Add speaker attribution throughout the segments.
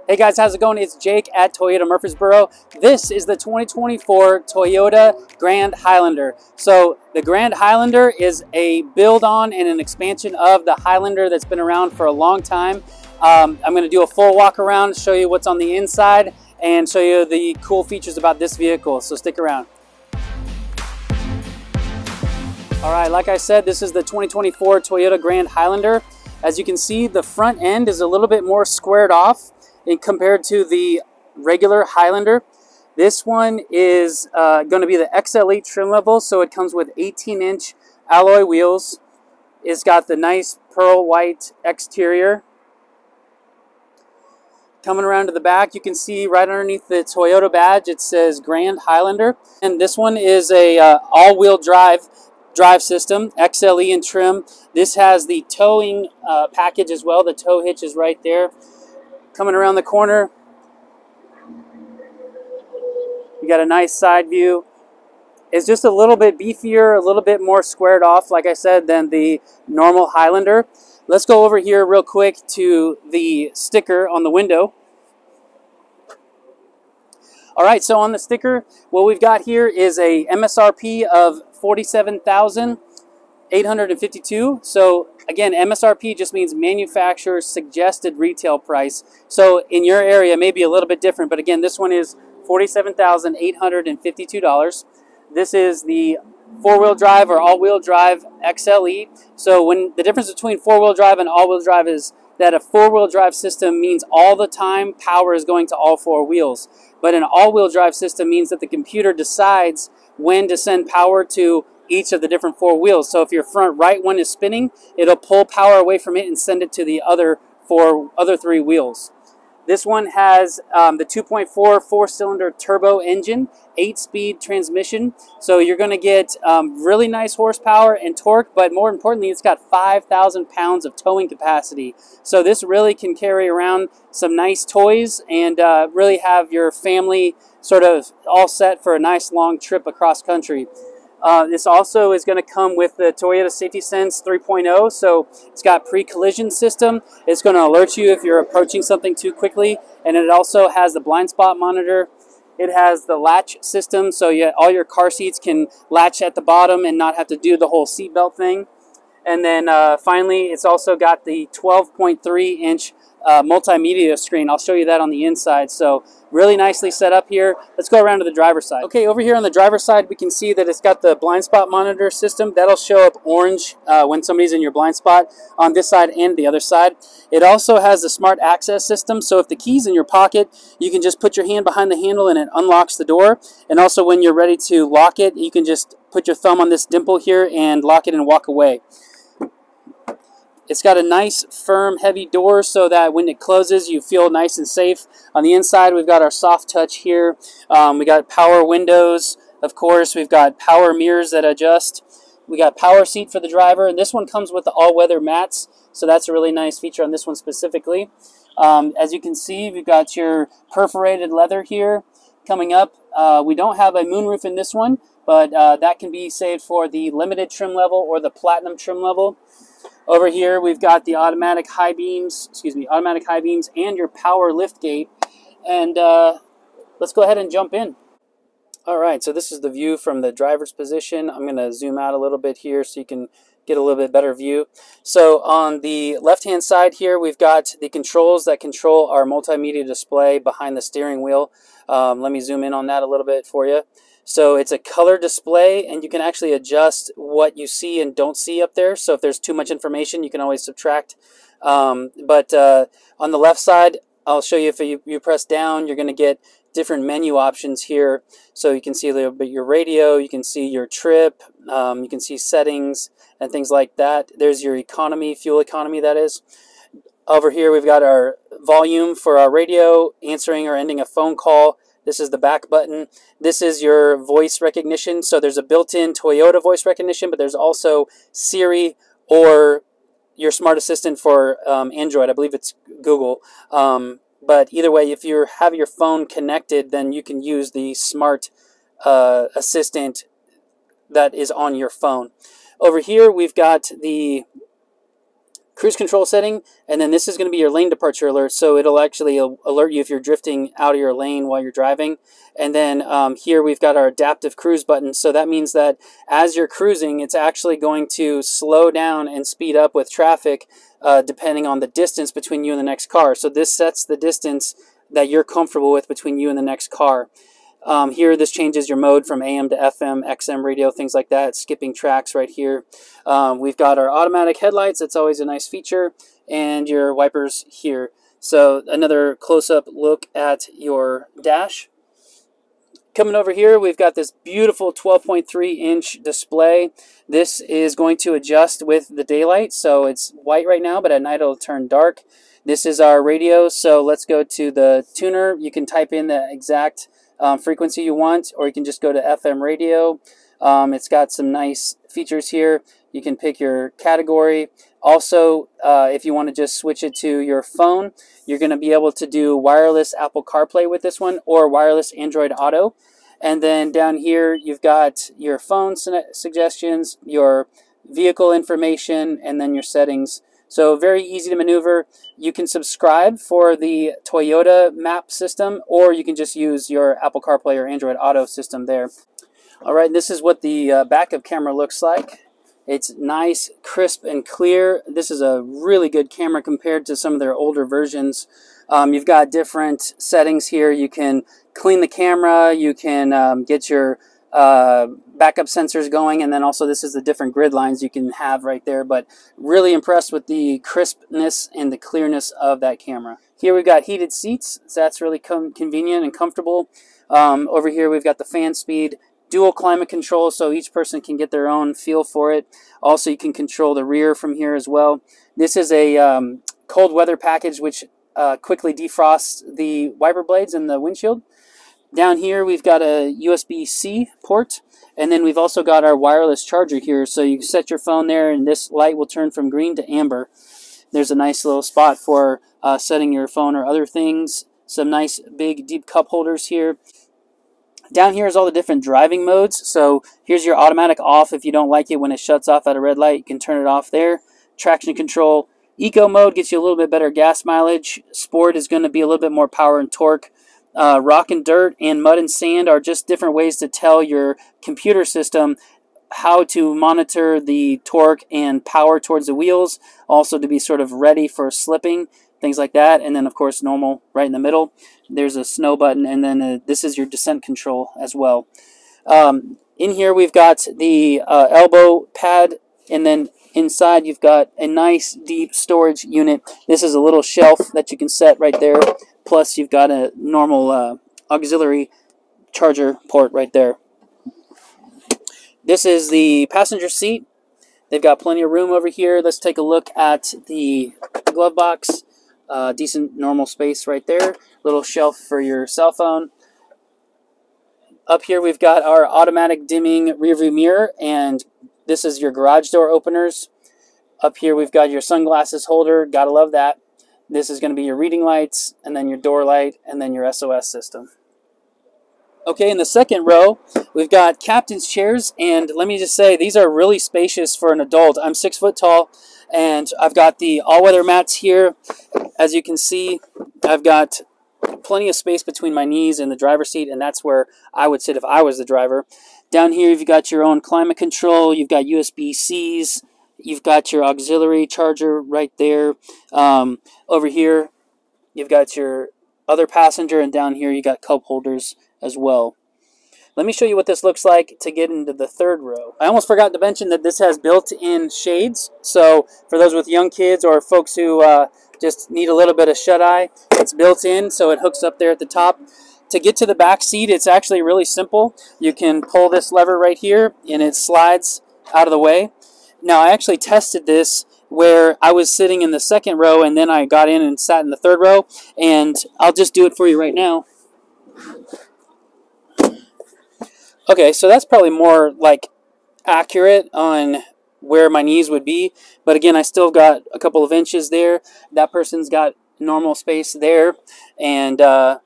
Speaker 1: Hey guys, how's it going? It's Jake at Toyota Murfreesboro. This is the 2024 Toyota Grand Highlander. So the Grand Highlander is a build on and an expansion of the Highlander that's been around for a long time. I'm going to do a full walk around, show you what's on the inside, and show you the cool features about this vehicle. So stick around. All right, like I said, this is the 2024 Toyota Grand Highlander. As you can see, the front end is a little bit more squared off compared to the regular Highlander. This one is going to be the XLE trim level, so it comes with 18-inch alloy wheels. It's got the nice pearl white exterior. Coming around to the back, you can see right underneath the Toyota badge, it says Grand Highlander. And this one is a all-wheel drive system, XLE and trim. This has the towing package as well. The tow hitch is right there. Coming around the corner, you got a nice side view. It's just a little bit beefier, a little bit more squared off, like I said, than the normal Highlander. Let's go over here real quick to the sticker on the window. All right, so on the sticker, what we've got here is a MSRP of $47,852. So again, MSRP just means manufacturer's suggested retail price. So in your area, it may be a little bit different, but again, this one is $47,852. This is the four-wheel drive or all-wheel drive XLE. So when the difference between four-wheel drive and all-wheel drive is that a four-wheel drive system means all the time power is going to all four wheels. But an all-wheel drive system means that the computer decides when to send power to each of the different four wheels. So if your front right one is spinning, it'll pull power away from it and send it to the other three wheels. This one has the 2.4 four-cylinder turbo engine, 8-speed transmission. So you're going to get really nice horsepower and torque, but more importantly, it's got 5,000 pounds of towing capacity. So this really can carry around some nice toys and really have your family sort of all set for a nice long trip across country. This also is going to come with the Toyota Safety Sense 3.0, so it's got pre-collision system. It's going to alert you if you're approaching something too quickly, and it also has the blind spot monitor. It has the latch system, so all your car seats can latch at the bottom and not have to do the whole seatbelt thing. And then finally, it's also got the 12.3-inch multimedia screen. I'll show you that on the inside. So really nicely set up here. Let's go around to the driver's side. Okay, over here on the driver's side, we can see that it's got the blind spot monitor system. That'll show up orange when somebody's in your blind spot on this side and the other side. It also has the smart access system. So if the key's in your pocket, you can just put your hand behind the handle and it unlocks the door. And also when you're ready to lock it, you can just put your thumb on this dimple here and lock it and walk away. It's got a nice, firm, heavy door so that when it closes, you feel nice and safe. On the inside, we've got our soft touch here. We got power windows, of course. We've got power mirrors that adjust. We got power seat for the driver. And this one comes with the all-weather mats, so that's a really nice feature on this one specifically. As you can see, we've got your perforated leather here coming up. We don't have a moonroof in this one, but that can be saved for the limited trim level or the platinum trim level. Over here, we've got the automatic high beams and your power lift gate. And let's go ahead and jump in. All right, so this is the view from the driver's position. I'm going to zoom out a little bit here so you can get a little bit better view. So on the left-hand side here, we've got the controls that control our multimedia display behind the steering wheel. Let me zoom in on that a little bit for you. So it's a color display, and you can actually adjust what you see and don't see up there. So if there's too much information, you can always subtract. On the left side, I'll show you if you press down, you're going to get different menu options here. So you can see a little bit your radio, you can see your trip, you can see settings and things like that. There's your economy, fuel economy that is. Over here, we've got our volume for our radio, answering or ending a phone call. This is the back button. This is your voice recognition. So there's a built-in Toyota voice recognition, but there's also Siri or your smart assistant for Android. I believe it's Google. But either way, if you have your phone connected, then you can use the smart assistant that is on your phone. Over here, we've got the cruise control setting, and then this is going to be your lane departure alert, so it'll actually alert you if you're drifting out of your lane while you're driving. And then here we've got our adaptive cruise button, so that means that as you're cruising, it's actually going to slow down and speed up with traffic depending on the distance between you and the next car. So this sets the distance that you're comfortable with between you and the next car. Here, this changes your mode from AM to FM, XM radio, things like that, skipping tracks right here. We've got our automatic headlights. That's always a nice feature. And your wipers here. So another close-up look at your dash. Coming over here, we've got this beautiful 12.3-inch display. This is going to adjust with the daylight. So it's white right now, but at night it'll turn dark. This is our radio. So let's go to the tuner. You can type in the exact frequency you want, or you can just go to FM radio. It's got some nice features here. You can pick your category. Also, if you want to just switch it to your phone, you're going to be able to do wireless Apple CarPlay with this one, or wireless Android Auto. And then down here, you've got your phone suggestions, your vehicle information, and then your settings. So very easy to maneuver. You can subscribe for the Toyota map system, or you can just use your Apple CarPlay or Android Auto system there. All right, this is what the backup camera looks like. It's nice, crisp, and clear. This is a really good camera compared to some of their older versions. You've got different settings here. You can clean the camera. You can get your backup sensors going, and then also this is the different grid lines you can have right there. But really impressed with the crispness and the clearness of that camera. Here we've got heated seats, so that's really convenient and comfortable. Over here we've got the fan speed, dual climate control, so each person can get their own feel for it. Also, you can control the rear from here as well. This is a cold weather package which quickly defrosts the wiper blades and the windshield. Down here we've got a USB-C port, and then we've also got our wireless charger here, so you set your phone there and this light will turn from green to amber. There's a nice little spot for setting your phone or other things. Some nice big deep cup holders here. Down here is all the different driving modes. So here's your automatic off. If you don't like it when it shuts off at a red light, you can turn it off there. Traction control. Eco mode gets you a little bit better gas mileage. Sport is going to be a little bit more power and torque. Rock and dirt and mud and sand are just different ways to tell your computer system how to monitor the torque and power towards the wheels. Also to be sort of ready for slipping, things like that. And then of course normal right in the middle. There's a snow button, and then this is your descent control as well. In here we've got the elbow pad, and then inside you've got a nice deep storage unit. This is a little shelf that you can set right there. Plus you've got a normal auxiliary charger port right there. This is the passenger seat. They've got plenty of room over here. Let's take a look at the glove box. Decent normal space right there. Little shelf for your cell phone. Up here we've got our automatic dimming rearview mirror, and this is your garage door openers. Up here we've got your sunglasses holder. Gotta love that. This is going to be your reading lights, and then your door light, and then your SOS system. Okay, in the second row, we've got captain's chairs, and let me just say, these are really spacious for an adult. I'm 6 foot tall, and I've got the all-weather mats here. As you can see, I've got plenty of space between my knees and the driver's seat, and that's where I would sit if I was the driver. Down here, you've got your own climate control. You've got USB-Cs. You've got your auxiliary charger right there. Over here, you've got your other passenger, and down here, you got cup holders as well. Let me show you what this looks like to get into the third row. I almost forgot to mention that this has built-in shades. So for those with young kids or folks who just need a little bit of shut-eye, it's built in, so it hooks up there at the top. To get to the back seat, it's actually really simple. You can pull this lever right here, and it slides out of the way. Now, I actually tested this where I was sitting in the second row, and then I got in and sat in the third row, and I'll just do it for you right now. Okay, so that's probably more like accurate on where my knees would be, but again, I still got a couple of inches there. That person's got normal space there, and I'm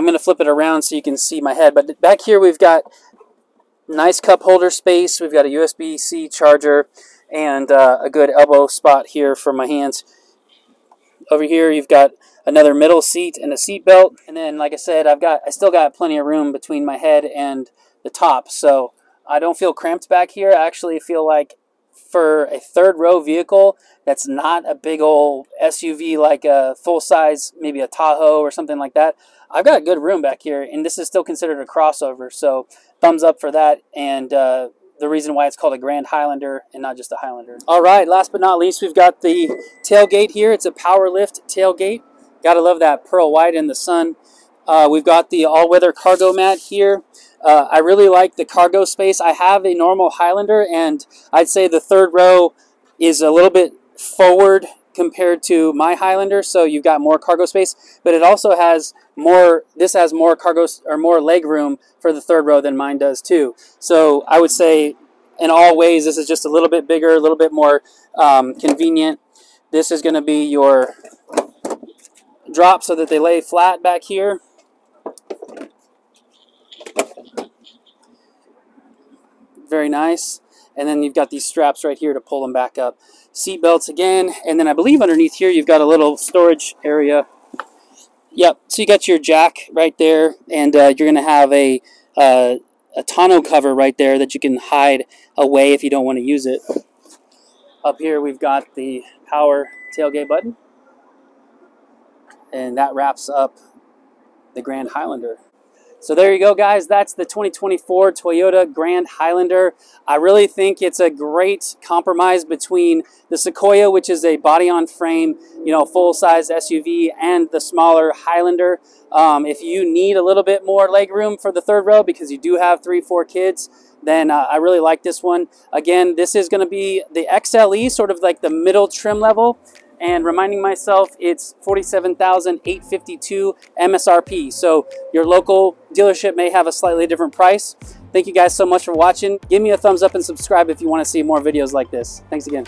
Speaker 1: going to flip it around so you can see my head. But back here we've got nice cup holder space. We've got a USB-C charger. and a good elbow spot here for my hands. Over here, you've got another middle seat and a seat belt. And then, like I said, I still got plenty of room between my head and the top. So I don't feel cramped back here. I actually feel like for a third row vehicle that's not a big old SUV like a full size, maybe a Tahoe or something like that, I've got good room back here. And this is still considered a crossover. So thumbs up for that. And the reason why it's called a Grand Highlander and not just a Highlander. All right, last but not least, we've got the tailgate here. It's a power lift tailgate. Gotta love that pearl white in the sun. We've got the all-weather cargo mat here. I really like the cargo space. I have a normal Highlander, and I'd say the third row is a little bit forward compared to my Highlander, so you've got more cargo space, but it also has more, this has more cargo or more leg room for the third row than mine does too. So I would say in all ways this is just a little bit bigger, a little bit more convenient. This is going to be your drop so that they lay flat back here. Very nice. And then you've got these straps right here to pull them back up. Seat belts again, and then I believe underneath here you've got a little storage area. Yep, so you got your jack right there, and you're going to have a tonneau cover right there that you can hide away if you don't want to use it. Up here we've got the power tailgate button, and that wraps up the Grand Highlander. So there you go, guys. That's the 2024 Toyota Grand Highlander. I really think it's a great compromise between the Sequoia, which is a body-on-frame, you know, full-size SUV, and the smaller Highlander. If you need a little bit more legroom for the third row because you do have 3-4 kids, then I really like this one. Again, this is going to be the XLE, sort of like the middle trim level. And reminding myself, it's $47,852 MSRP. So your local dealership may have a slightly different price. Thank you guys so much for watching. Give me a thumbs up and subscribe if you want to see more videos like this. Thanks again.